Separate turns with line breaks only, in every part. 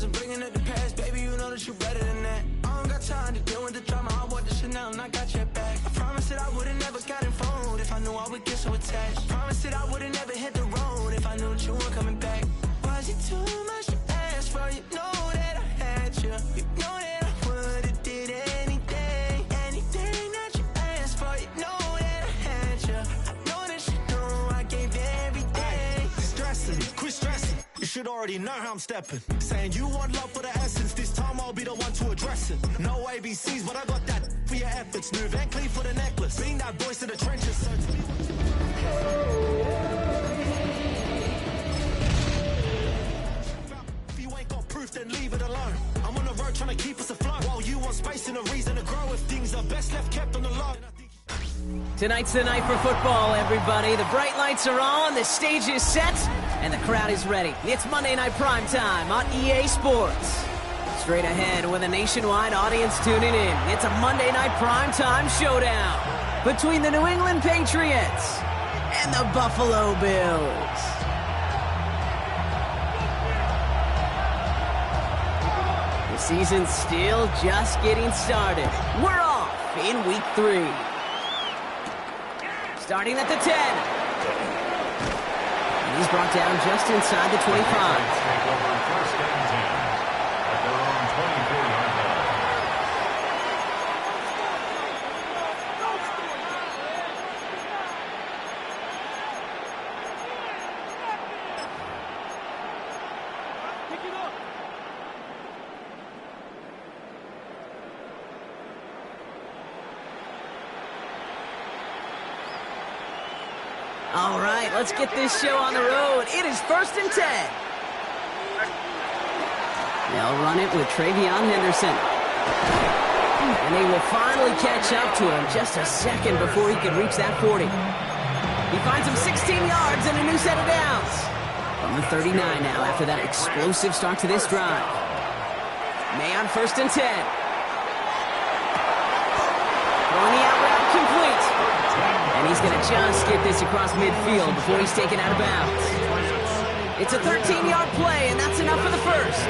promise of bringing up the past. Baby, you know that you're better than that. I don't got time to deal with the drama. I bought the Chanel and I got your back. I promise that I would've never got involved if I knew I would get so attached. I promise that I would've never hit the road if I knew that you weren't coming back. Was it too much to ask for? You know that I had you. You know that I would've did anything that you asked for. You know that I had you. I know that you know I gave everything.
Stressing, quit stressing. You should already know how I'm stepping. Saying you want love for the essence. This time I'll be the one to address it. No ABCs, but I got that for your efforts. New Van Cleef for the necklace. Being that voice in the trenches. So if you ain't got proof, then leave it alone. I'm on the road trying to keep us afloat. While you want space and a reason to grow. If things are best left kept on the low.
Tonight's the night for football, everybody. The bright lights are on, the stage is set, and the crowd is ready. It's Monday Night Primetime on EA Sports. Straight ahead with a nationwide audience tuning in. It's a Monday Night Primetime showdown between the New England Patriots and the Buffalo Bills. The season's still just getting started. We're off in Week 3. Starting at the 10. And he's brought down just inside the 25. All right, let's get this show on the road. It is 1st and 10. They'll run it with Travion Henderson. And they will finally catch up to him just a second before he can reach that 40. He finds him 16 yards and a new set of downs. From the 39 now after that explosive start to this drive. May on 1st and 10. Throwing the out route complete. And he's going to just get this across midfield before he's taken out of bounds. It's a 13-yard play, and that's enough for the first.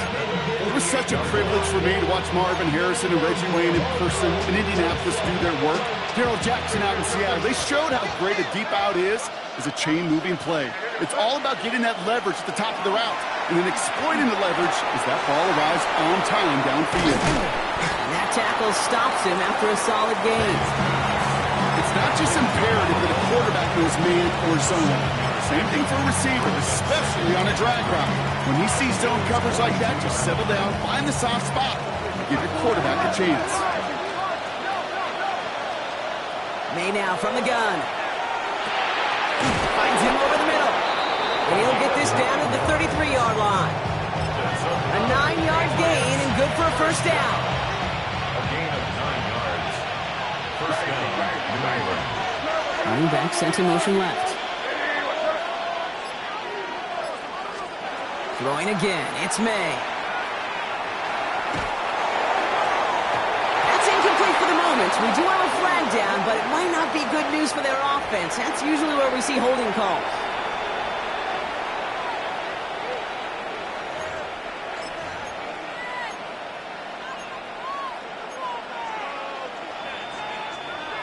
It was such a privilege for me to watch Marvin Harrison and Reggie Wayne in person in Indianapolis do their work. Darrell Jackson out in Seattle, they showed how great a deep out is as a chain-moving play. It's all about getting that leverage at the top of the route, and then exploiting the leverage as that ball arrives on time downfield.
And that tackle stops him after a solid gain.
It's not just imperative that a quarterback knows man or zone. Same thing for a receiver, especially on a drag route. When he sees zone coverage like that, just settle down, find the soft spot, and give your quarterback a chance.
May now from the gun. Finds him over the middle. And he'll get this down to the 33-yard line. A 9-yard gain and good for a first down.
A gain of 9 yards. First down.
Running back sent in motion left. Throwing again. It's May. That's incomplete for the moment. We do have a flag down, but it might not be good news for their offense. That's usually where we see holding calls.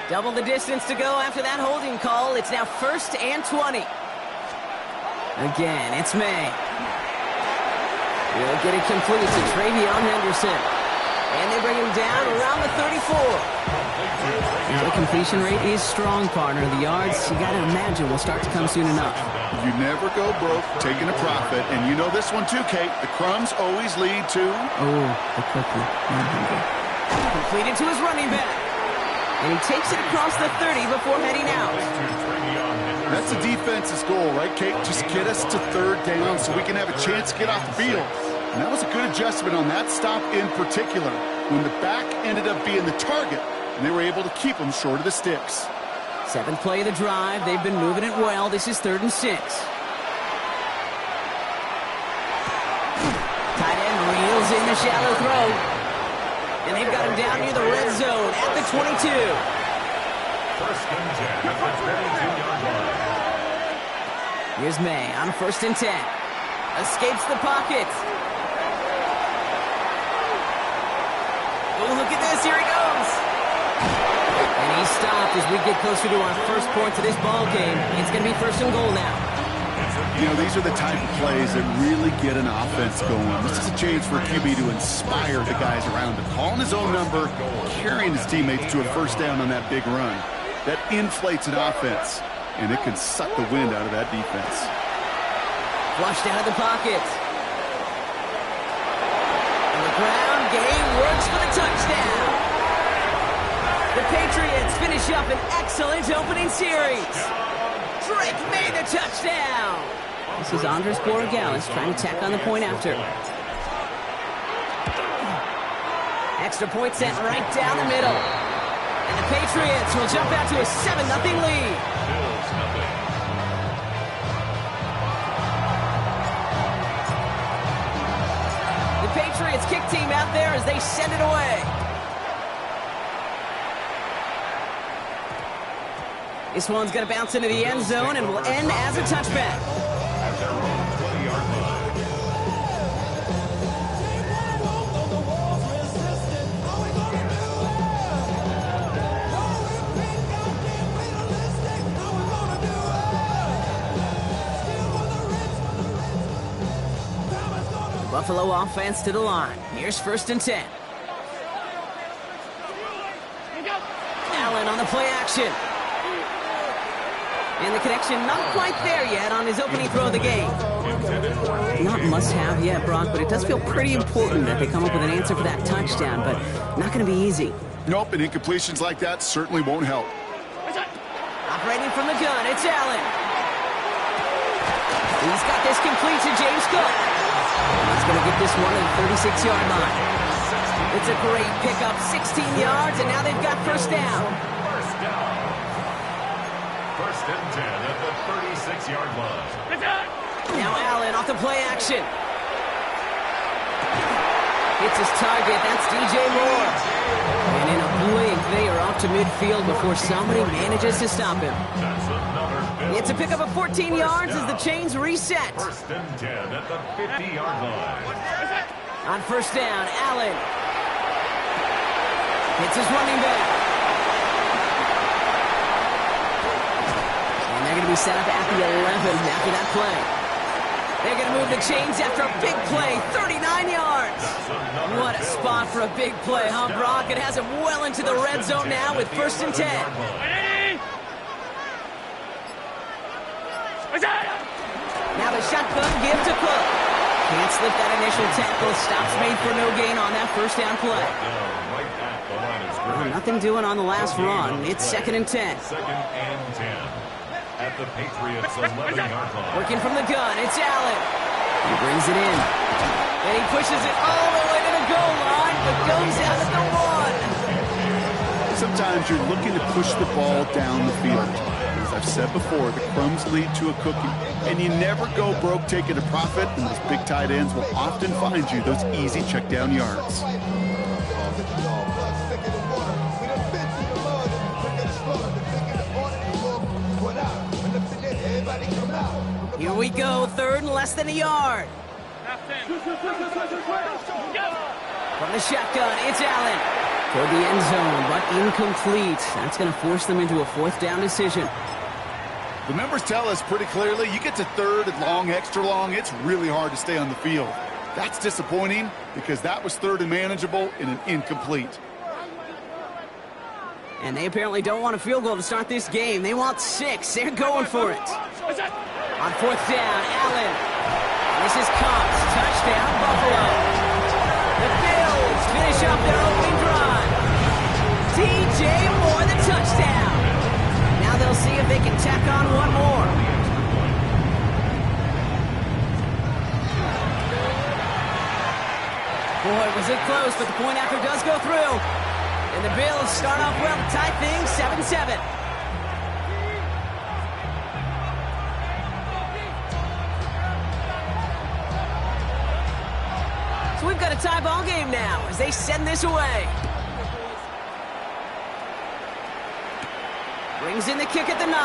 Double the distance to go after that holding call. It's now 1st and 20. Again, it's May. He'll get it complete to Travion Henderson. And they bring him down around the 34. The completion rate is strong, partner. The yards, you got to imagine, will start to come soon enough.
You never go broke taking a profit. And you know this one too, Kate. The crumbs always lead to...
Oh, the cookie. Completed to his running back. And he takes it across the 30 before heading out.
That's the defense's goal, right, Kate? Just get us to 3rd down so we can have a chance to get off the field. And that was a good adjustment on that stop in particular, when the back ended up being the target, and they were able to keep him short of the sticks.
7th play of the drive. They've been moving it well. This is 3rd and 6. Tight end reels in the shallow throw. And they've got him down near the red zone at the 22.
First and 10 at the 22-yard line.
Here's May on 1st and 10. Escapes the pocket. Oh, look at this. Here he goes. And he stopped as we get closer to our first points of this ball game. It's going to be first and goal now.
You know, these are the type of plays that really get an offense going. This is a chance for a QB to inspire the guys around him. Calling his own number, carrying his teammates to a first down on that big run. That inflates an offense, and it can suck the wind out of that defense.
Flushed out of the pocket. On the ground game works for the touchdown. The Patriots finish up an excellent opening series. Drake made the touchdown. This is Andres Borregales trying to tack on the point after. Extra point sent right down the middle. And the Patriots will jump out to a 7-0 lead. The Patriots kick team out there as they send it away. This one's going to bounce into the end zone and will end as a touchback. Buffalo offense to the line. Here's first and 10. Allen on the play action. And the connection not quite there yet on his opening throw of the game. Not must-have yet, Brock, but it does feel pretty important that they come up with an answer for that touchdown, but not going to be easy.
Nope, and incompletions like that certainly won't help.
Operating from the gun, it's Allen. He's got this complete to James Cook. He's going to get this one at the 36-yard line. It's a great pickup, 16 yards, and now they've got first down.
First and 10 at the 36-yard line.
Now Allen off the play action. Hits his target. That's DJ Moore. And in a blink, they are off to midfield before somebody manages to stop him. It's a pickup of 14 yards as the chains reset.
First and 10 at the 50-yard line.
On first down, Allen. Hits his running back. They're going to be set up at the 11 after that play. They're going to move the chains after a big play, 39 yards. What a spot for a big play, huh, Brock? It has him well into the red zone now with first and 10. Now the shotgun give to Cook. Can't slip that initial tackle. Stops made for no gain on that first down play. Nothing doing on the last run. It's second and 10.
Second and 10. At the Patriots' 11-yard line.
Working from the gun, it's Allen. He brings it in. And he pushes it all the way to the goal line, but goes out at the 1.
Sometimes you're looking to push the ball down the field. As I've said before, the crumbs lead to a cookie. And you never go broke taking a profit, and those big tight ends will often find you those easy check down yards.
Here we go, third and less than a yard. From the shotgun, it's Allen. Toward the end zone, but incomplete. That's going to force them into a fourth down decision.
The numbers tell us pretty clearly, you get to third and long, extra long, it's really hard to stay on the field. That's disappointing because that was third and manageable in an incomplete.
And they apparently don't want a field goal to start this game. They want 6. They're going for it. On fourth down, Allen. This is Cox. Touchdown, Buffalo. The Bills finish up their opening drive. DJ Moore, the touchdown. Now they'll see if they can tack on one more. Boy, was it close, but the point after does go through. And the Bills start off well to tie things 7-7. So we've got a tie ball game now as they send this away. Brings in the kick at the 9.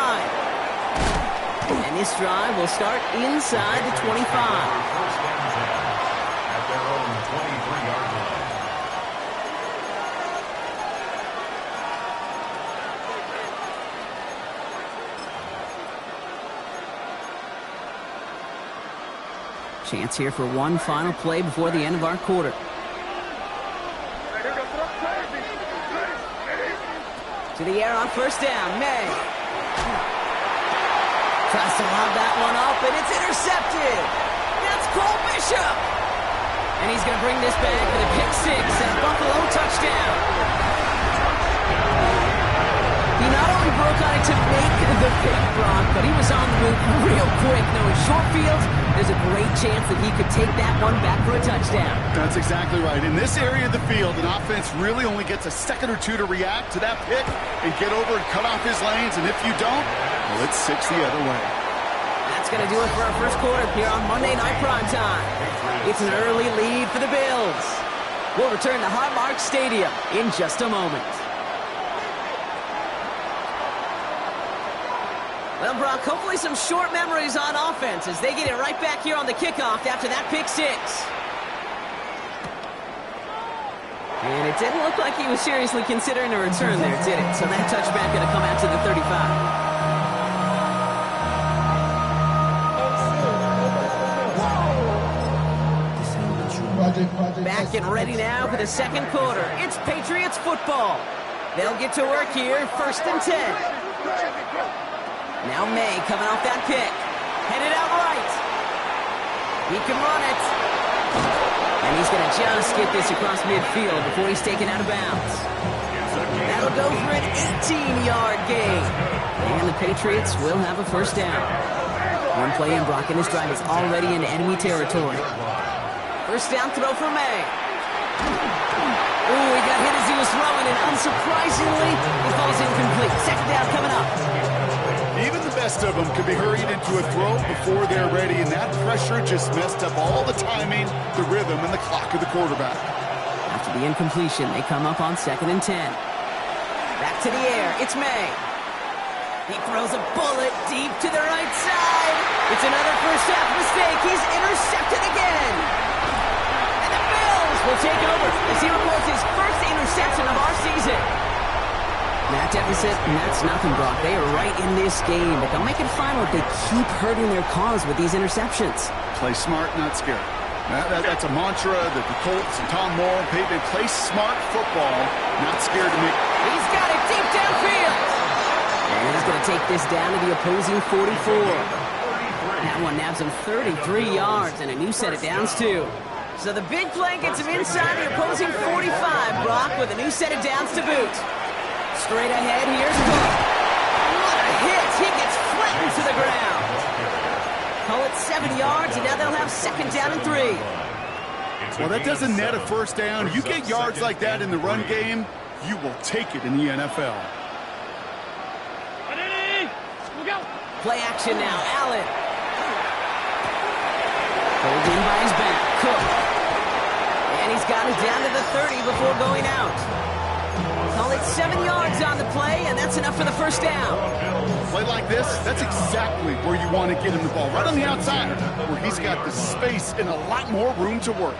And this drive will start inside the 25.
At their own 23-yard line.
Chance here for one final play before the end of our quarter. To the air on first down, May. Tries to lob that one up, and it's intercepted. That's Cole Bishop. And he's going to bring this back with a pick six and a Buffalo touchdown. He not only broke on it to make the pick, Brock, but he was on the move real quick. Knowing short fields, there's a great chance that he could take that one back for a touchdown.
That's exactly right. In this area of the field, an offense really only gets a second or two to react to that pick and get over and cut off his lanes. And if you don't, well, it's 6 the other way.
That's going to do it for our first quarter here on Monday Night Primetime. It's an early lead for the Bills. We'll return to Highmark Stadium in just a moment. Well, Brock, hopefully some short memories on offense as they get it right back here on the kickoff after that pick six. And it didn't look like he was seriously considering a return there, did it? So that touchback going to come out to the 35. Back and ready now for the second quarter. It's Patriots football. They'll get to work here, 1st and 10. Now May coming off that pick. Headed out right. He can run it. And he's going to just get this across midfield before he's taken out of bounds. That'll go for an 18-yard gain. And the Patriots will have a first down. One play in, Brock, and this drive is already in enemy territory. First down throw for May. Ooh, he got hit as he was throwing, and unsurprisingly, it falls incomplete. Second down coming up.
Even the best of them could be hurried into a throw before they're ready, and that pressure just messed up all the timing, the rhythm, and the clock of the quarterback.
After the incompletion, they come up on 2nd and 10. Back to the air. It's May. He throws a bullet deep to the right side. It's another first half mistake. He's intercepted again. And the Bills will take over as he records his first interception of our season. That deficit, and that's nothing, Brock. They are right in this game, but they'll make it final if they keep hurting their cause with these interceptions.
Play smart, not scared. That's a mantra that the Colts and Tom Moore and Peyton play smart football, not scared to make.
He's got it deep downfield. And he's going to take this down to the opposing 44. That one nabs him 33 yards and a new set of downs, too. So the big play gets him inside the opposing 45, Brock, with a new set of downs to boot. Straight ahead, here's Cook. What a hit! He gets flattened to the ground. Call it 7 yards, and now they'll have 2nd down and 3.
Well, that doesn't net a first down. You get yards like that in the run game, you will take it in the NFL.
Play action now, Allen. Pulled in by his back, Cook. And he's got it down to the 30 before going out. Call it 7 yards on the play, and that's enough for the first down.
Play like this, that's exactly where you want to get him the ball, right on the outside, where he's got the space and a lot more room to work.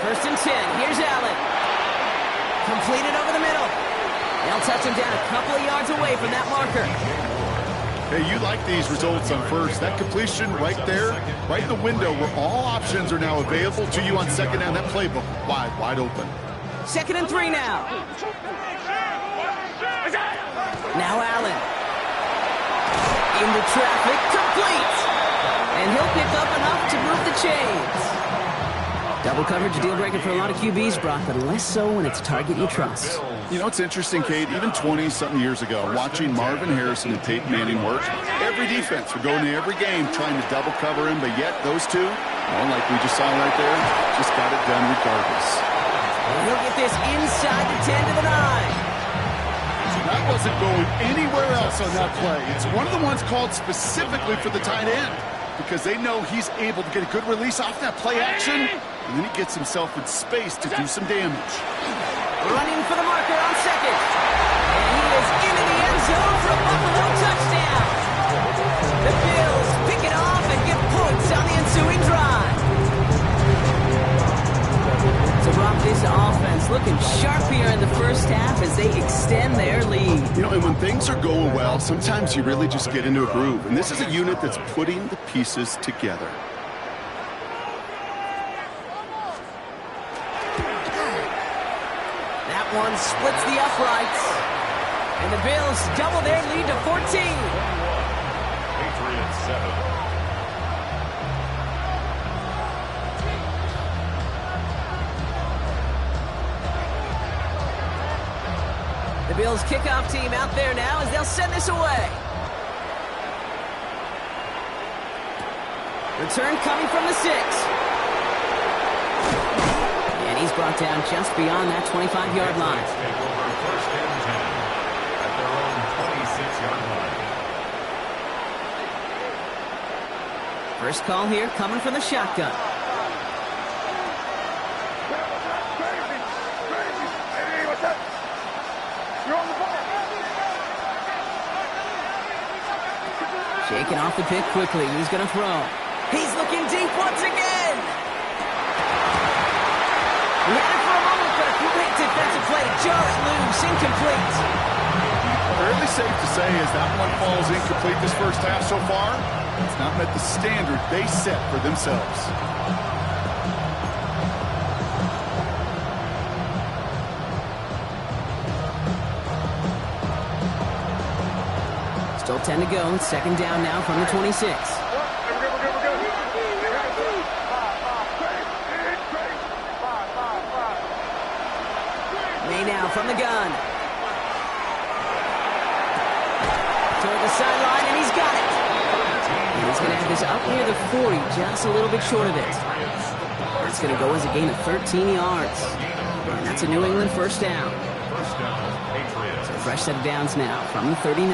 1st and 10, here's Allen. Completed over the middle. They'll touch him down a couple of yards away from that marker.
Hey, you like these results on first. That completion right there, right in the window where all options are now available to you on 2nd down. That playbook wide open.
2nd and 3 now. Now Allen. Into traffic, complete. And he'll pick up enough to move the chains. Double coverage, a deal breaker for a lot of QBs, Brock, but less so when it's a target you trust.
You know, it's interesting, Kate, even 20-something years ago, watching Marvin Harrison and Peyton Manning work, every defense would go into every game trying to double cover him, but yet those two, well, like we just saw right there, just got it done regardless.
And he'll get this inside the 10 to the 9.
That wasn't going anywhere else on that play. It's one of the ones called specifically for the tight end because they know he's able to get a good release off that play action, and then he gets himself in space to do some damage.
Running for the marker on 2nd. And he is into the end zone for a Buffalo touchdown. The Bills pick it off and get points on the ensuing drive. So Brock, this offense looking sharp here in the first half as they extend their lead.
You know, and when things are going well, sometimes you really just get into a groove. And this is a unit that's putting the pieces together.
That one splits the uprights. And the Bills double their lead to 14.
Patriots 7.
The Bills kickoff team out there now as they'll send this away. Return coming from the 6. And he's brought down just beyond that 25-yard line.
Take over first and 10 at their own 26-yard line.
First call here coming from the shotgun. Shaking off the pick quickly. He's going to throw. He's looking deep once again. He had it for a moment, but a great defensive play to jar it loose. Incomplete.
Fairly safe to say as that one falls incomplete this first half so far, it's not met the standard they set for themselves.
Still 10 to go. Second down now from the 26. May now from the gun. Toward the sideline, and he's got it. And he's going to have this up near the 40, just a little bit short of it. It's going to go as a gain of 13 yards. And that's a New England first down.
First down, Patriots.
So a fresh set of downs now from the 39.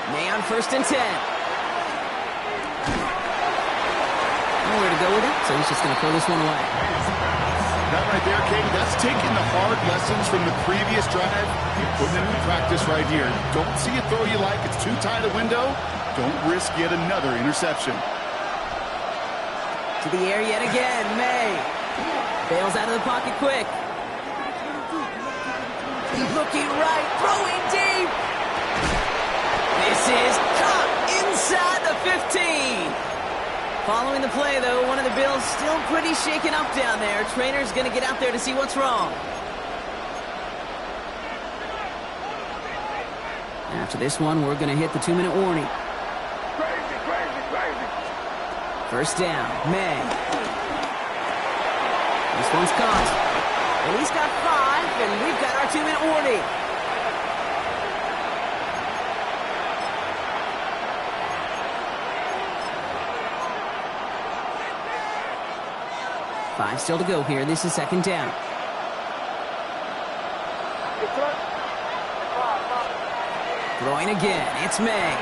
May on first and 10. Nowhere to go with it, so he's just going to throw this one away.
That right there, Katie, that's taking the hard lessons from the previous drive and putting them into practice right here. Don't see a throw you like, it's too tight a window. Don't risk yet another interception.
To the air yet again, May. Bails out of the pocket quick. Looking right, throwing deep. This is caught inside the 15. Following the play, though, one of the Bills still pretty shaken up down there. Trainer's going to get out there to see what's wrong. After this one, we're going to hit the 2-minute warning. First down, May. This one's caught. And he's got 5, and we've got our 2-minute warning. Five still to go here. This is second down. Throwing again. It's May.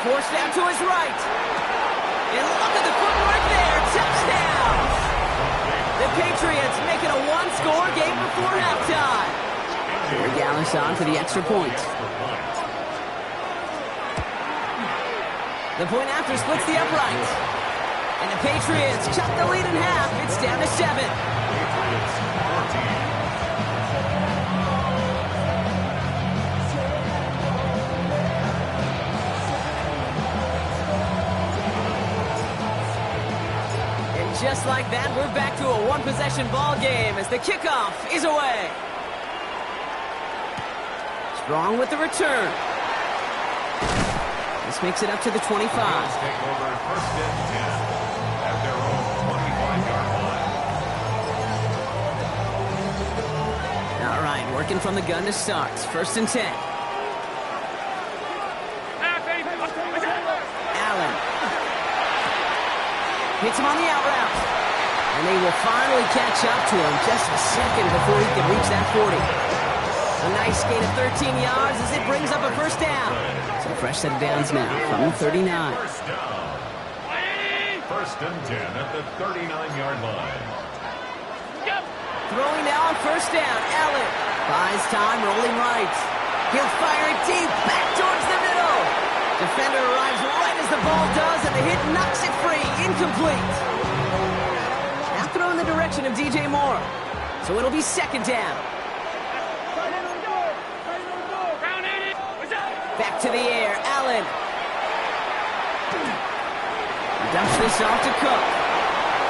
Forced out to his right. And look at the footwork there. Touchdown! The Patriots make it a one-score game before halftime. Corey Gallis on for the extra point. The point after splits the upright. And the Patriots cut the lead in half. It's down to 7.
Patriots 14.
And just like that, we're back to a one-possession ball game as the kickoff is away. Strong with the return. This makes it up to the 25.
Bills take over first and 10. At their own 25-yard line.
All right, working from the gun to start. First and 10. Allen. Hits him on the out route. And they will finally catch up to him just a second before he can reach that 40. A nice gain of 13 yards as it brings up a first down. So a fresh set of downs now from the 39.
First down. First and 10 at the 39-yard line.
Throwing now on first down. Allen buys time, rolling right. He'll fire it deep, back towards the middle. Defender arrives right as the ball does, and the hit knocks it free. Incomplete. direction of DJ Moore. So it'll be second down. Back to the air, Allen. Dumps this off to Cook.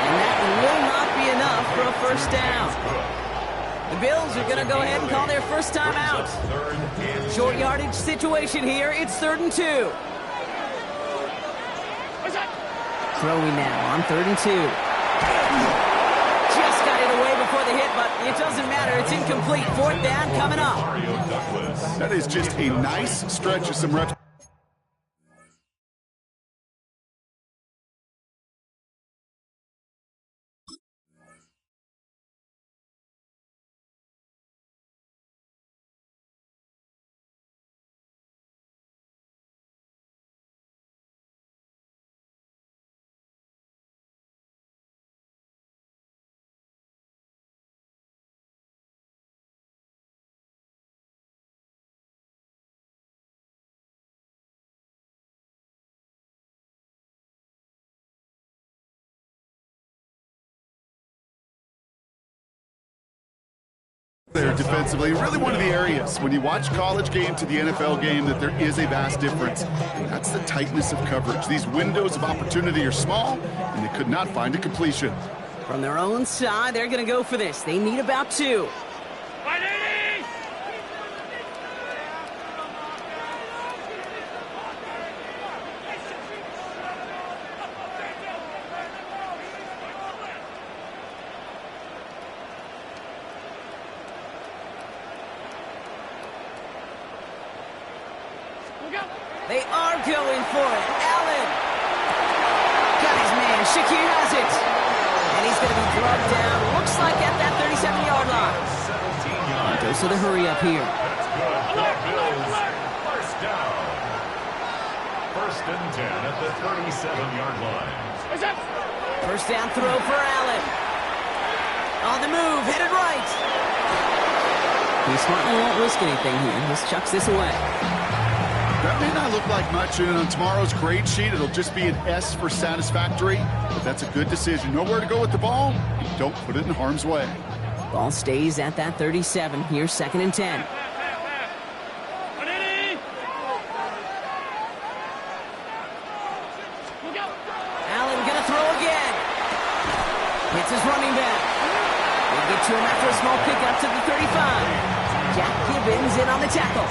And that will not be enough for a first down. The Bills are going to go ahead and call their first time out. Short yardage situation here. It's 3rd and 2. Throwing now on 3rd and 2. Just got it away before the hit, but it doesn't matter. It's incomplete. 4th down coming up.
That is just a nice stretch of some reps. There defensively, really one of the areas when you watch college game to the NFL game that there is a vast difference. And that's the tightness of coverage. These windows of opportunity are small, and they could not find a completion.
From their own side, they're going to go for this. They need about 2. They are going for it. Allen. Got his man. Shakir has it. And he's going to be drugged down. Looks like at that 37-yard line. Goes to the hurry up here.
First down. 1st and 10 at the 37-yard line.
First down throw for Allen. On the move. Headed right. He smartly won't risk anything here. Just chucks this away.
That may not look like much, and on tomorrow's grade sheet, it'll just be an S for satisfactory, but that's a good decision. Know where to go with the ball, and don't put it in harm's way.
Ball stays at that 37. Here's 2nd and 10. Allen gonna throw again. Hits his running back. They get to him after a small pickup to the 35. Jack Gibbons in on the tackle.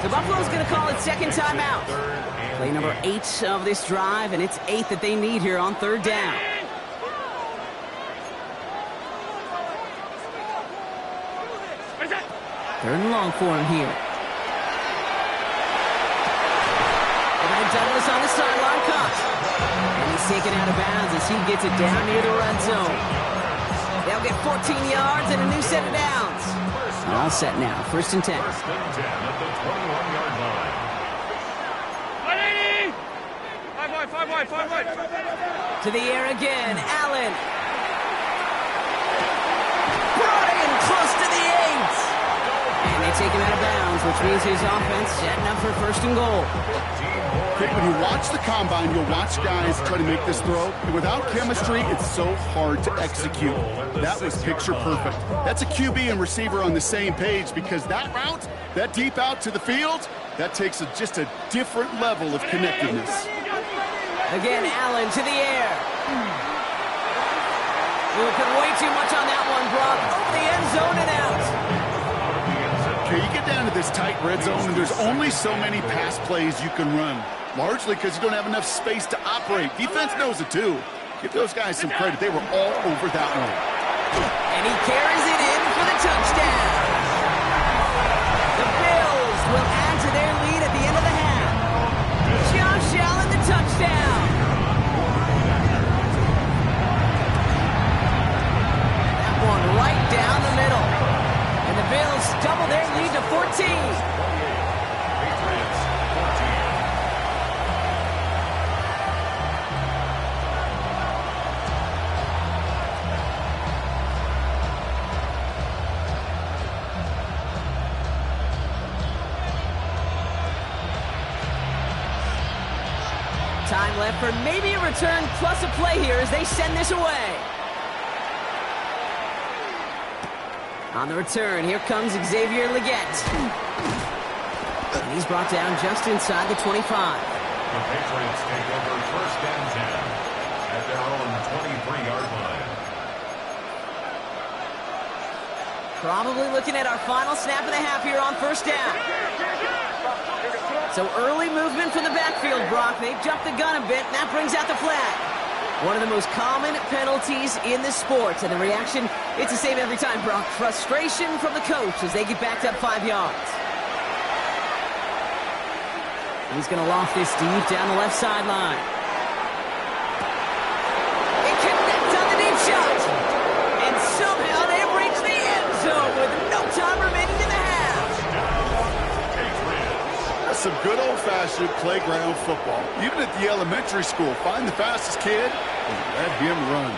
The Buffalo's going to call it second timeout. Play number 8 of this drive, and it's 8 that they need here on 3rd down. Third and long for him here. Evan Douglas on the sideline cut. And he's taken out of bounds as he gets it down near the red zone. They'll get 14 yards and a new set of downs. All set now. 1st and 10.
1st and 10 at the 21-yard line.
5 wide.
To the air again. Allen. Brought in close to the 8. And they take him out of bounds, which means his offense setting up for 1st and goal.
When you watch the combine, you'll watch guys try to make this throw. And without chemistry, it's so hard to execute. That was picture perfect. That's a QB and receiver on the same page because that route, that deep out to the field, that takes just a different level of connectedness.
Again, Allen to the air. We put way too much on that one, Brock. Over the end zone and out.
Okay, you get down to this tight red zone, and there's only so many pass plays you can run. Largely because you don't have enough space to operate. Defense knows it too. Give those guys some credit. They were all over that one.
And he carries it in for the touchdown. The Bills will add to their lead at the end of the half. Josh Allen, the touchdown. That one right down the middle. And the Bills double their lead to 14. Time left for maybe a return plus a play here as they send this away. On the return, here comes Xavier Legette. And he's brought down just inside the 25.
The Patriots take over 1st and 10 at their own 23-yard line.
Probably looking at our final snap of the half here on 1st down. So early movement from the backfield, Brock. They jumped the gun a bit, and that brings out the flag. One of the most common penalties in the sport, and the reaction, it's the same every time, Brock. Frustration from the coach as they get backed up 5 yards. He's going to loft this deep down the left sideline. It connects on the deep shot. And somehow they've reached the end zone with no time remaining in the half.
That's some good old-fashioned playground football. Even at the elementary school, find the fastest kid and let him run.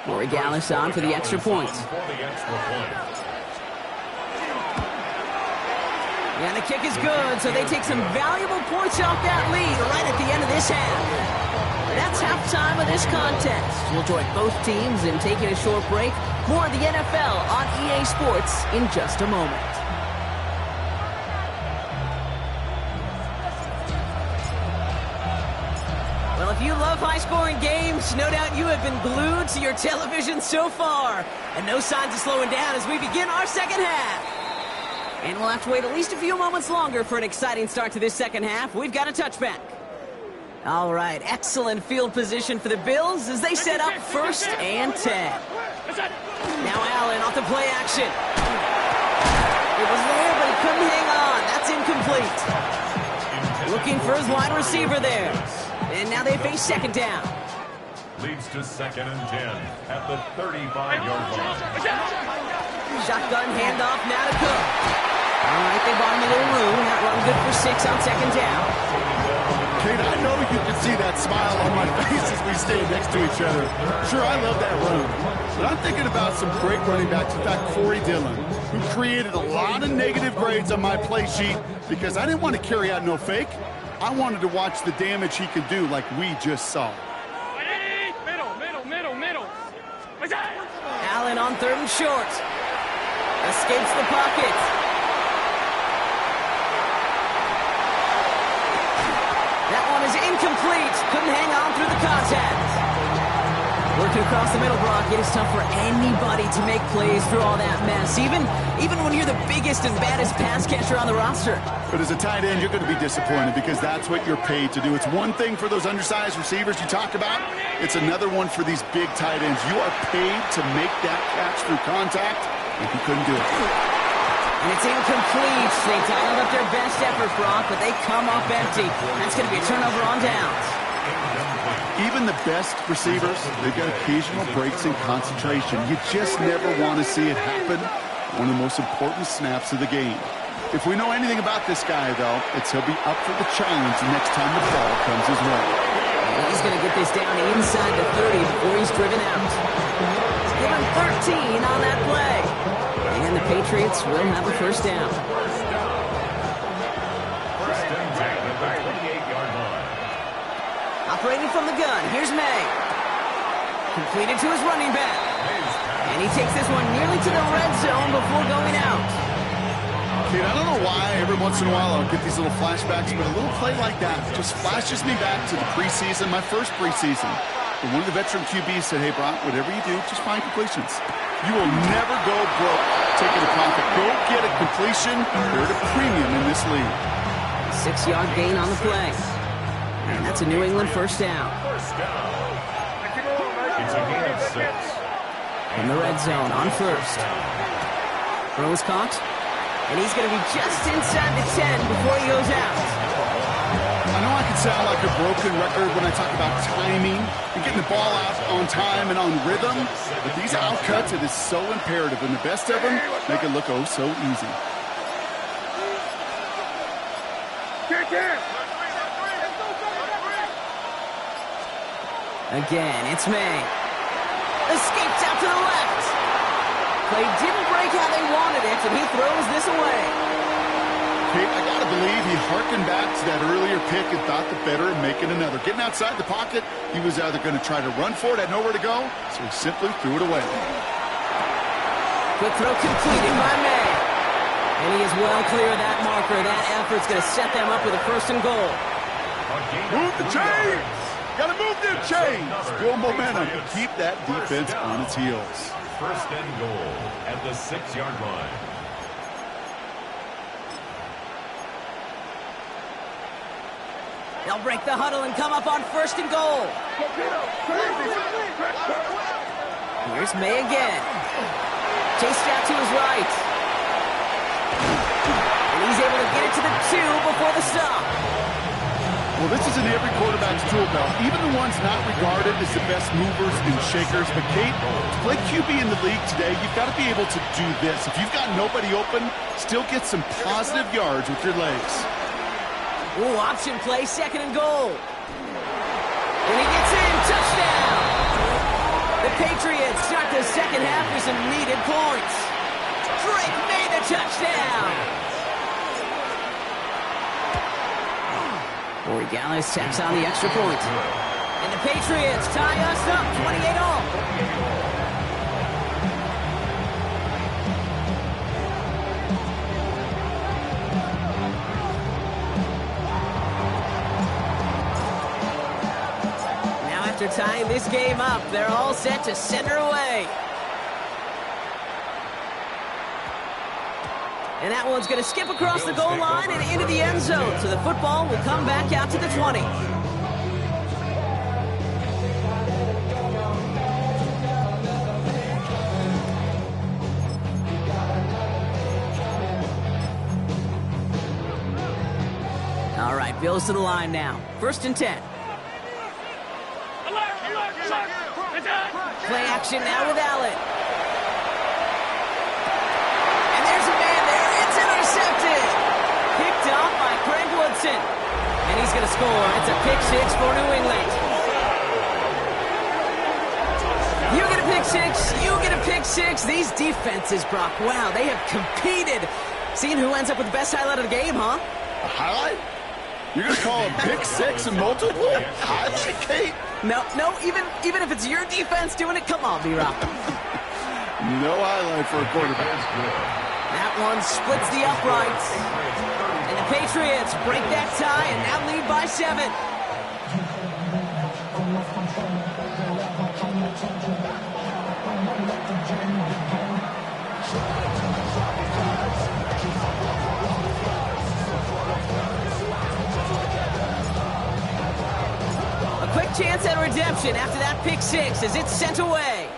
Corey Gallis on for the extra point. And the kick is good, so they take some valuable points off that lead right at the end of this half. That's halftime of this contest. We'll join both teams in taking a short break. More of the NFL on EA Sports in just a moment. Well, if you love high-scoring games, no doubt you have been glued to your television so far. And no signs of slowing down as we begin our second half. And we'll have to wait at least a few moments longer for an exciting start to this second half. We've got a touchback. All right, excellent field position for the Bills as they set up 1st and 10. Now Allen off the play action. It was there, but he couldn't hang on. That's incomplete. Looking for his wide receiver there. And now they face 2nd down.
Leads to 2nd and 10 at the 35-yard line.
Shotgun handoff now to Cook. All right, they bought him a little room. That run good for 6 on 2nd down.
Kate, I know you can see that smile on my face as we stand next to each other. Sure, I love that run. But I'm thinking about some great running backs. In fact, Corey Dillon, who created a lot of negative grades on my play sheet because I didn't want to carry out no fake. I wanted to watch the damage he could do like we just saw.
Middle.
Allen on 3rd and short. Escapes the pocket. That one is incomplete. Couldn't hang on through the contact. Working across the middle, Brock. It is tough for anybody to make plays through all that mess, even when you're the biggest and baddest pass catcher on the roster.
But as a tight end, you're going to be disappointed because that's what you're paid to do. It's one thing for those undersized receivers you talk about. It's another one for these big tight ends. You are paid to make that catch through contact, and he couldn't do it.
And it's incomplete. They dialed up their best effort, Brock, but they come up empty. That's going to be a turnover on downs.
Even the best receivers, they've got occasional breaks in concentration. You just never want to see it happen. One of the most important snaps of the game. If we know anything about this guy, though, it's he'll be up for the challenge the next time the ball comes his way.
And he's going to get this down inside the 30 before he's driven out. Give him 13 on that play. And the Patriots will have a 1st down.
1st and 10 at the 28-yard line.
Operating from the gun, here's May. Completed to his running back. And he takes this one nearly to the red zone before going out.
Kid, I don't know why every once in a while I'll get these little flashbacks, but a little play like that just flashes me back to the preseason, my first preseason. And one of the veteran QBs said, hey, Brock, whatever you do, just find completions. You will never go broke taking a profit. Go get a completion. They're at a premium in this league.
6-yard gain on the play. And that's a New England 1st down.
It's a gain of 6.
In the red zone on 1st. Throw is caught. And he's going to be just inside the 10 before he goes out.
I know I can sound like a broken record when I talk about timing and getting the ball out on time and on rhythm, but these outcuts, it is so imperative, and the best of them make it look oh so easy.
Again, it's May. Escapes out to the left. Play didn't break how they wanted it, and he throws this away.
Kate, I gotta believe he harkened back to that earlier pick and thought the better of making another. Getting outside the pocket, he was either going to try to run for it, had nowhere to go, so he simply threw it away.
Quick throw completed by May. And he is well clear of that marker. That effort's going to set them up with a first and goal.
Move the chains! Gotta move them chains! Build momentum and keep that defense on its heels.
First and goal at the 6-yard line.
They'll break the huddle and come up on first and goal. Here's May again. Chased out to his right. And he's able to get it to the 2 before the stop.
Well, this is in every quarterback's tool belt, even the ones not regarded as the best movers and shakers. But, Kate, to play QB in the league today, you've got to be able to do this. If you've got nobody open, still get some positive yards with your legs.
Ooh, option play, second and goal. And he gets in, touchdown! The Patriots start the second half with some needed points. Drake made the touchdown! Corey Gallis taps on the extra point. And the Patriots tie us up, 28-all. Now after tying this game up, they're all set to send her away. And that one's going to skip across the goal line and into the end zone. So the football will come back out to the 20. All right, Bills to the line now. First and 10. Play action now with Allen. Picked off by Craig Woodson. And he's going to score. It's a pick 6 for New England. You get a pick 6. You get a pick 6. These defenses, Brock, wow, they have competed. Seeing who ends up with the best highlight of the game, huh?
A highlight? You're going to call a pick 6 and multiple? Highlight, Kate?
No, even if it's your defense doing it, come on, B-Rock.
No highlight for a quarterback.
That one splits the uprights. And the Patriots break that tie and now lead by 7. A quick chance at redemption after that pick 6 as it's sent away.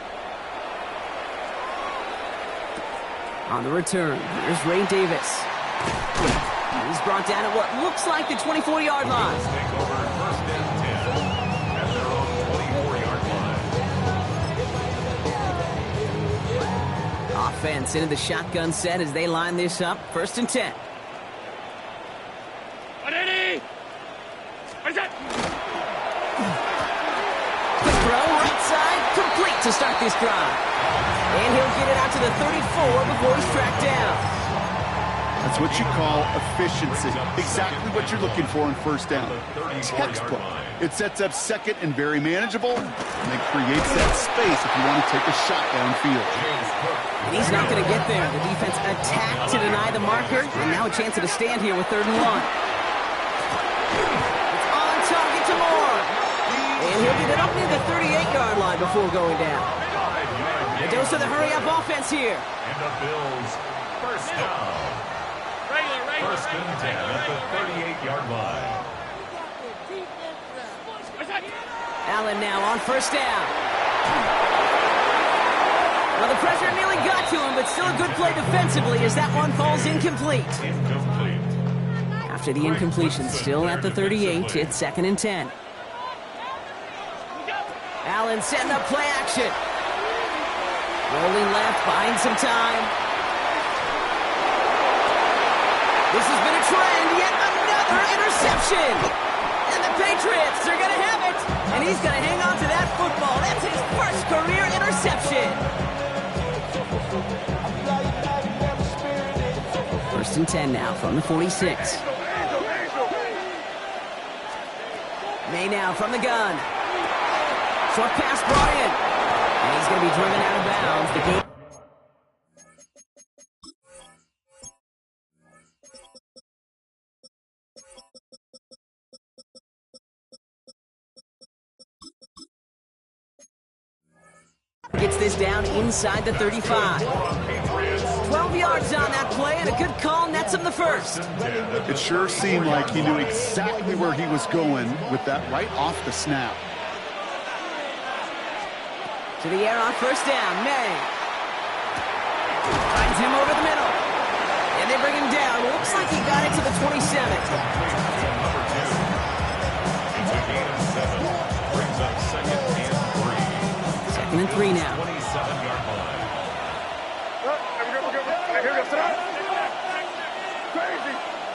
On the return, here's Ray Davis. He's brought down at what looks like the 24-yard line.
Take over first and 10 at their own 24-yard line.
Offense into the shotgun set as they line this up. First and 10. Quick throw, right side, complete to start this drive. And he'll get it out to the 34 before he's tracked down.
That's what you call efficiency. Exactly what you're looking for in first down. Textbook. It sets up second and very manageable, and it creates that space if you want to take a shot downfield.
And he's not going to get there. The defense attacked to deny the marker, and now a chance at a stand here with 3rd and 1. It's on target to Moore. And he'll get it up near the 38-yard line before going down. A dose of the hurry-up offense here.
And the Bills first down. First and 10 at the 38-yard line.
Allen now on first down. Well, the pressure nearly got to him, but still a good play defensively as that one falls incomplete. After the incompletion, still at the 38, it's 2nd and 10. Allen setting up play action. Rolling left, buying some time. This has been a trend, yet another interception. And the Patriots are going to have it. And he's going to hang on to that football. That's his first career interception. First and 10 now from the 46. May now from the gun. Short pass brought in. And he's going to be driven out of bounds. The game gets this down inside the 35. 12 yards on that play, and a good call nets him the first.
It sure seemed like he knew exactly where he was going with that right off the snap.
To the air on first down, May. Finds him over the middle. And they bring him down. Looks like he got it to the 27.
Brings up second and 3.
Second and 3 now.
27-yard line.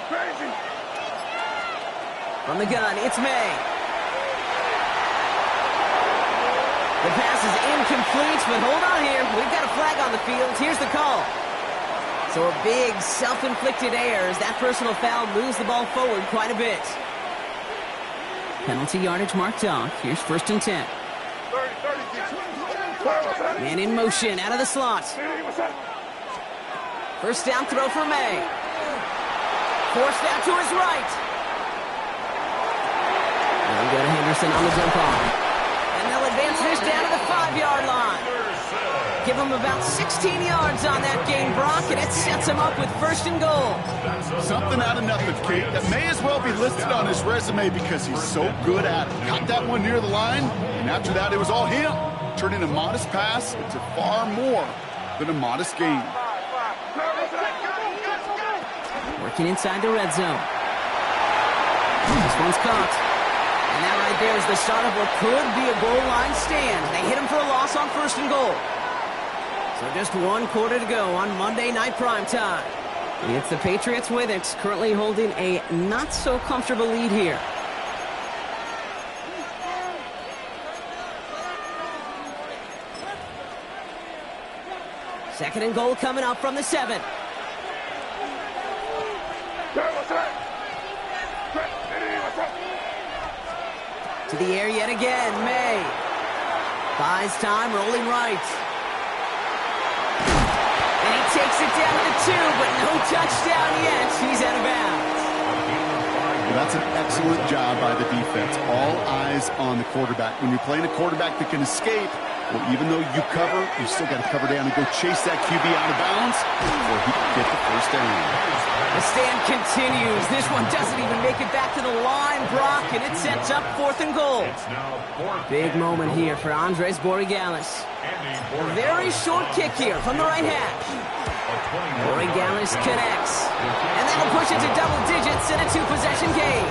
Crazy.
From the gun, it's May. The pass is incomplete, but hold on here. We've got a flag on the field. Here's the call. So a big self-inflicted error as that personal foul moves the ball forward quite a bit. Penalty yardage marked off. Here's first and 10. Man in motion, out of the slot. First down throw for May. Forced out to his right. And we go to Henderson on the jump off. And they'll advance this down to the 5-yard line. Give him about 16 yards on that gain, Brock, and it sets him up with first and goal.
Something out of nothing, Kate. That may as well be listed on his resume because he's so good at it. Got that one near the line, and after that, it was all him. Turning a modest pass into far more than a modest gain.
Working inside the red zone. This one's caught. And that right there is the start of what could be a goal line stand. They hit him for a loss on first and goal. So just 1 quarter to go on Monday Night Primetime. It's the Patriots with it, currently holding a not-so-comfortable lead here. Second and goal coming up from the 7. To the air yet again, May. Buys time, rolling right. And he takes it down to the 2, but no touchdown yet. He's out of bounds.
Well, that's an excellent job by the defense. All eyes on the quarterback. When you're playing a quarterback that can escape, well, even though you cover, you still got to cover down and go chase that QB out of bounds before he can get the first down.
The stand continues. This one doesn't even make it back to the line, Brock, and it sets up fourth and goal. Big moment here for Andres Borregales. A very short kick here from the right hash. Borregales connects. And that'll push it to double digits in a 2-possession game.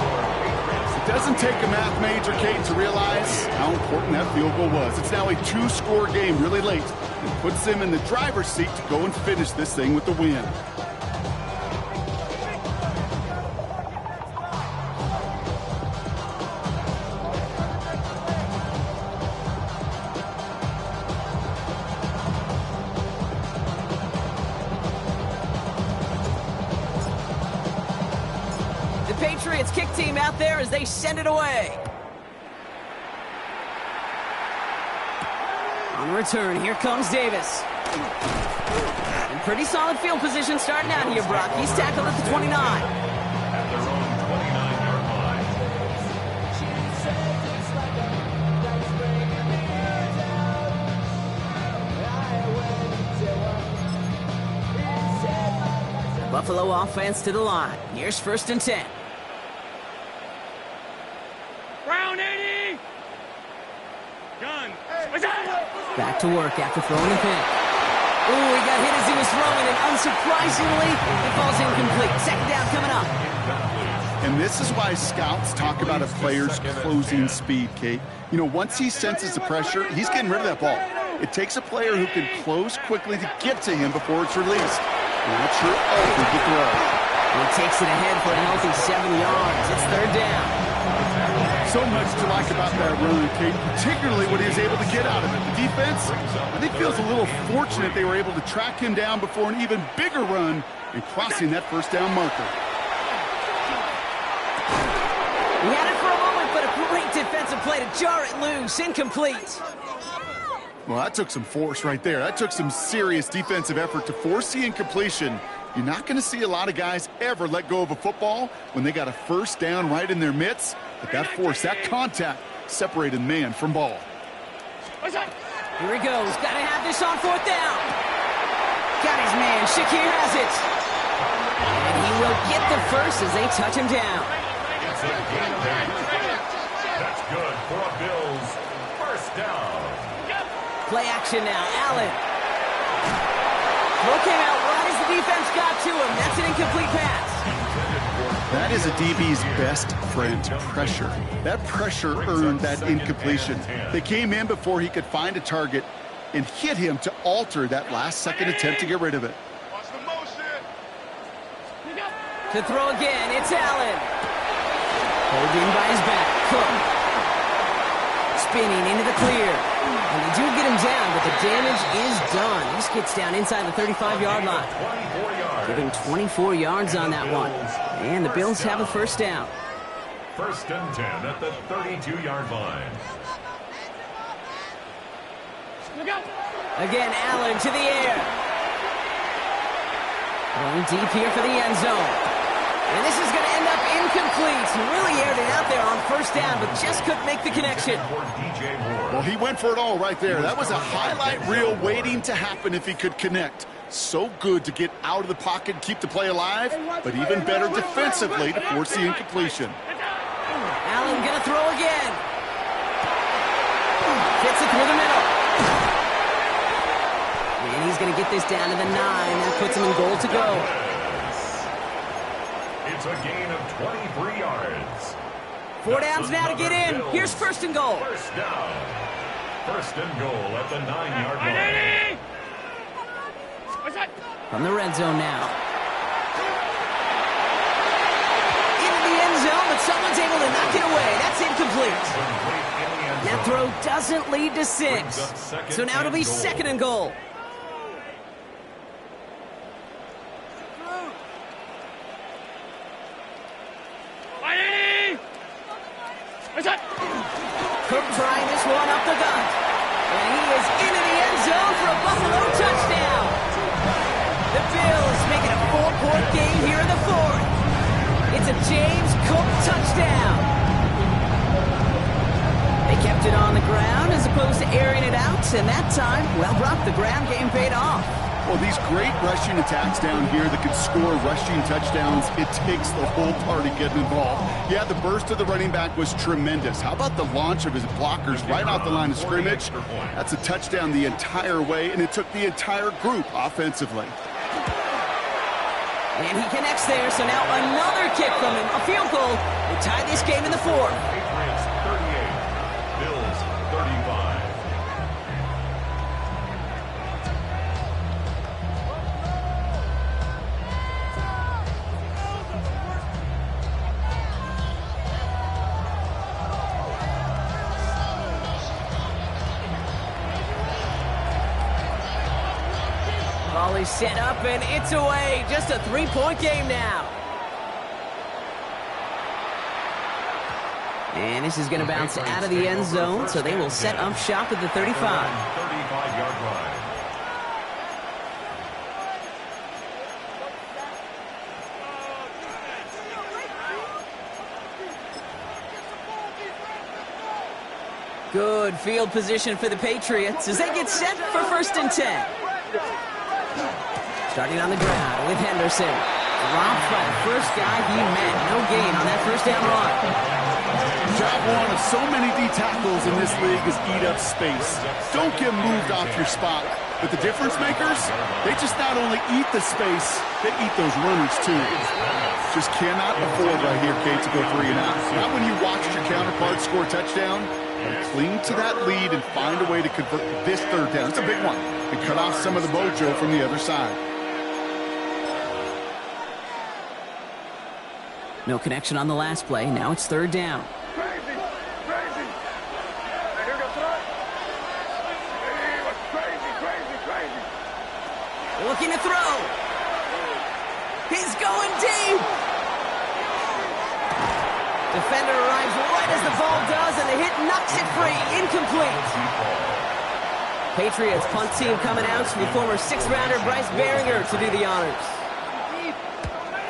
It doesn't take a math major, Kate, to realize how important that field goal was. It's now a 2-score game really late and puts them in the driver's seat to go and finish this thing with the win.
Patriots kick team out there as they send it away. On the return, here comes Davis. In pretty solid field position starting out here, Brock. He's tackled at the 29.
At their own 29-yard line.
Buffalo offense to the line. Here's first and 10.
Round 80! Gun!
Back to work after throwing a pick. Ooh, he got hit as he was throwing, and unsurprisingly, it falls incomplete. Second down coming up.
And this is why scouts talk about a player's closing speed, Kate. You know, once he senses the pressure, he's getting rid of that ball. It takes a player who can close quickly to get to him before it's released. And that's your ultimate throw.
And he takes it ahead for a healthy 7 yards. It's third down.
So much to like about that run, Kate, particularly what he was able to get out of it. The defense, I think, feels a little fortunate they were able to track him down before an even bigger run and crossing that first down marker.
He had it for a moment, but a great defensive play to jar it loose. Incomplete.
Well, that took some force right there. That took some serious defensive effort to force the incompletion. You're not going to see a lot of guys ever let go of a football when they got a first down right in their midst. But that force, that contact, separated man from ball.
Here he goes. Got to have this on fourth down. Got his man. Shakir has it. And he will get the first as they touch him down.
It's a gain of 8. That's good for a Bills first down.
Play action now. Allen. Throw came out right as the defense got to him. That's an incomplete pass.
That is a DB's best friend, pressure. That pressure earned that incompletion. They came in before he could find a target and hit him to alter that last-second attempt to get rid of it.
To throw again, it's Allen. Holding by his back. Cook. Spinning into the clear. And they do get him down, but the damage is done. This gets down inside the 35-yard line.
24 yards.
Giving 24 yards on that one. And the Bills have a first down.
First and 10 at the 32-yard line.
Again, Allen to the air. Going deep here for the end zone. And this is going to end up incomplete. He really aired it out there on first down, but just couldn't make the connection.
Well, he went for it all right there. That was a highlight reel waiting to happen if he could connect. So good to get out of the pocket and keep the play alive, but even better defensively to force the incompletion.
Allen going to throw again. Gets it through the middle. And he's going to get this down to the 9. That puts him in goal to go.
It's a gain of 23 yards.
4 downs now to get in. Here's first and goal.
First down. First and goal at the 9-yard line.
From the red zone now. Into the end zone, but someone's able to knock it away. That's incomplete. That throw doesn't lead to 6. So now it'll be second and goal. Cook trying this one up the gut. And he is into the end zone for a Buffalo touchdown. The Bills make it a 4-point game here in the fourth. It's a James Cook touchdown. They kept it on the ground as opposed to airing it out, and that time, well, Brock, the ground game paid off.
Well, these great rushing attacks down here that can score rushing touchdowns, it takes the whole party getting involved. Yeah, the burst of the running back was tremendous. How about the launch of his blockers right off the line of scrimmage? That's a touchdown the entire way, and it took the entire group offensively.
And he connects there, so now another kick from him, a field goal. They tie this game in the fourth.
Patriots 38, Bills 35.
Volley set up, and it's away. Just a 3-point game now. And this is going to bounce out of the end zone, so they will set up shop at the 35.
35-yard line.
Good field position for the Patriots as they get set for first and 10. Starting on the ground with Henderson. Dropped by the first guy he met. No gain on that first down run.
Job one of so many D tackles in this league is eat up space. Don't get moved off your spot. But the difference makers, they just not only eat the space, they eat those runners too. Just cannot afford right here, Kate, to go 3 and out. Not when you watched your counterpart score a touchdown. Cling to that lead and find a way to convert this third down. It's a big one. And cut off some of the mojo from the other side.
No connection on the last play. Now it's third down.
Crazy! Crazy! Here goes the Crazy!
Looking to throw. going deep. Defender arrives right as the ball does, and the hit knocks it free. Incomplete. Patriots punt team coming out to the former sixth-rounder Bryce Baringer to do the honors.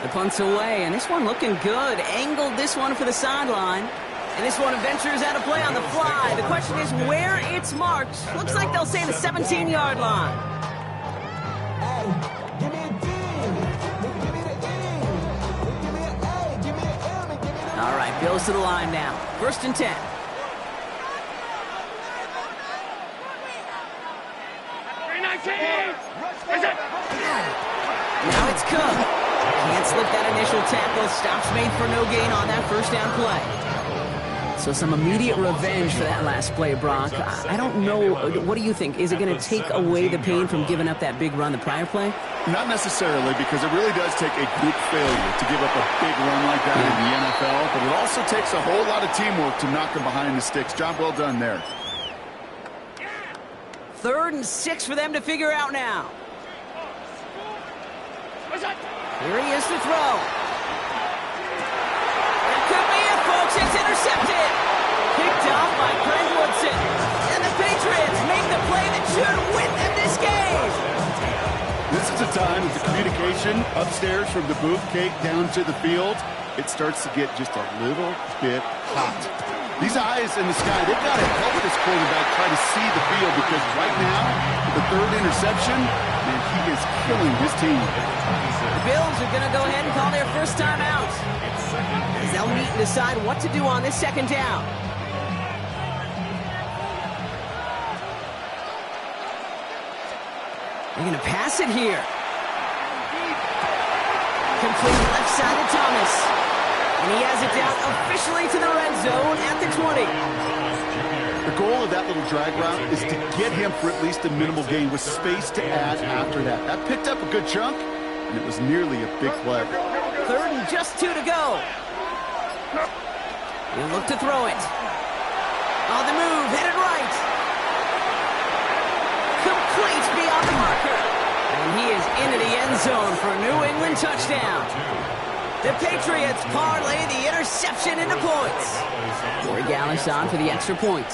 The punt's away, and this one looking good. Angled this one for the sideline. And this one ventures out of play on the fly. The question is where it's marked. Looks like they'll say the 17-yard line. All right, Bills to the line now. 1st and 10. Now it's Cook. Can't slip that initial tackle. Stops made for no gain on that first down play. So some immediate revenge for that last play, Brock. I don't know. What do you think? Is it going to take away the pain from giving up that big run the prior play?
Not necessarily, because it really does take a group failure to give up a big run like that in the NFL, but it also takes a whole lot of teamwork to knock them behind the sticks. Job well done there.
3rd and 6 for them to figure out now. Here he is to throw. It could be it, folks. It's intercepted. Picked off by Brent Woodson. And the Patriots make the play that should win them this game.
This is a time that the communication upstairs from the booth cake down to the field, it starts to get just a little bit hot. These eyes in the sky, they've got to help this quarterback try to see the field, because right now, the 3rd interception, man, he is killing his team.
The Bills are going to go ahead and call their first time out. As they'll meet and decide what to do on this 2nd down. They're going to pass it here. Complete left side to Thomas. And he has it down officially to the red zone at the 20.
The goal of that little drag route is to get him for at least a minimal gain with space to add after that. That picked up a good chunk, and it was nearly a big play.
3rd and just 2 to go. He'll look to throw it. On the move, headed right. Complete beyond the marker. And he is into the end zone for a New England touchdown. The Patriots parlay the interception into points. Corey Gallis on for the extra point.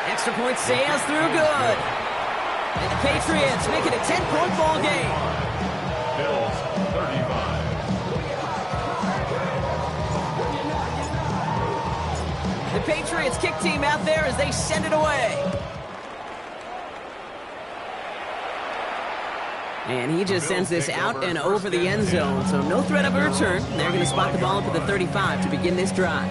Extra point sails through good. And the Patriots make it a 10-point ball game.
Bills 35.
The Patriots kick team out there as they send it away. And he just sends this out and over the end zone, so no threat of a return. They're going to spot the ball up at the 35 to begin this drive.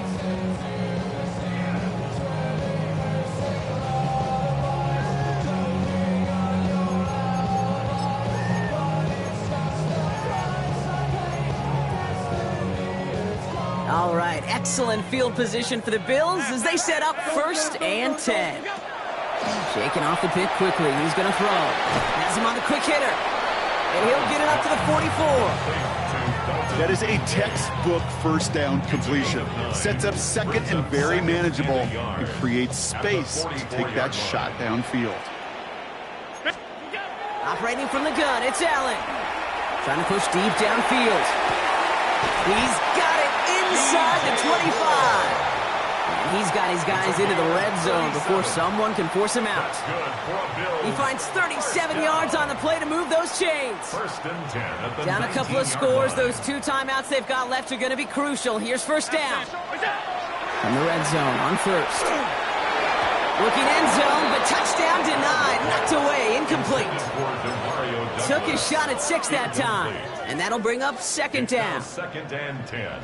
All right, excellent field position for the Bills as they set up 1st and 10. Shaking off the pick quickly. He's going to throw. Has him on the quick hitter. And he'll get it up to the 44.
That is a textbook first down completion. Sets up 2nd and very manageable, and creates space to take that shot downfield.
Operating from the gun, it's Allen. Trying to push deep downfield. He's got it inside the 25. And he's got his guys into the red zone before someone can force him out. He finds 37 yards on the play to move those chains.
1st and 10 at the
Down a couple of scores. Those 2 timeouts they've got left are going to be crucial. Here's 1st down. From the red zone on 1st. Looking end zone, but touchdown denied. Knocked away, incomplete. Took his shot at 6 that time. And that'll bring up 2nd down.
2nd and 10.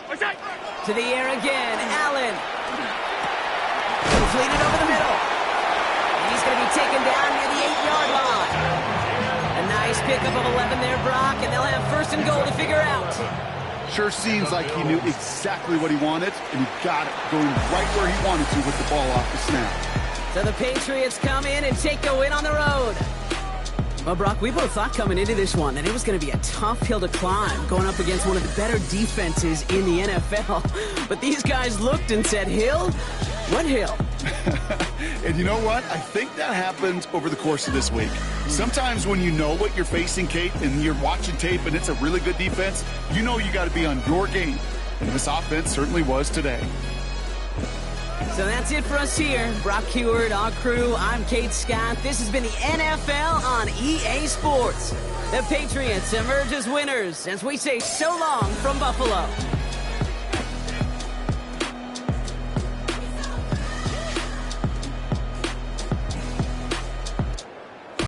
To the air again, Allen. Completed over the middle. And he's going to be taken down near the 8-yard line. A nice pickup of 11 there, Brock, and they'll have 1st and goal to figure out.
Sure seems like he knew exactly what he wanted, and he got it, going right where he wanted to with the ball off the snap.
So the Patriots come in and take the win on the road. Well, Brock, we both thought coming into this one that it was going to be a tough hill to climb, going up against one of the better defenses in the NFL. But these guys looked and said, Hill? What hill?
And you know what? I think that happened over the course of this week. Sometimes when you know what you're facing, Kate, and you're watching tape and it's a really good defense, you know you got to be on your game. And this offense certainly was today.
So that's it for us here. Brock Huard, our crew, I'm Kate Scott. This has been the NFL on EA Sports. The Patriots emerge as winners as we say so long from Buffalo.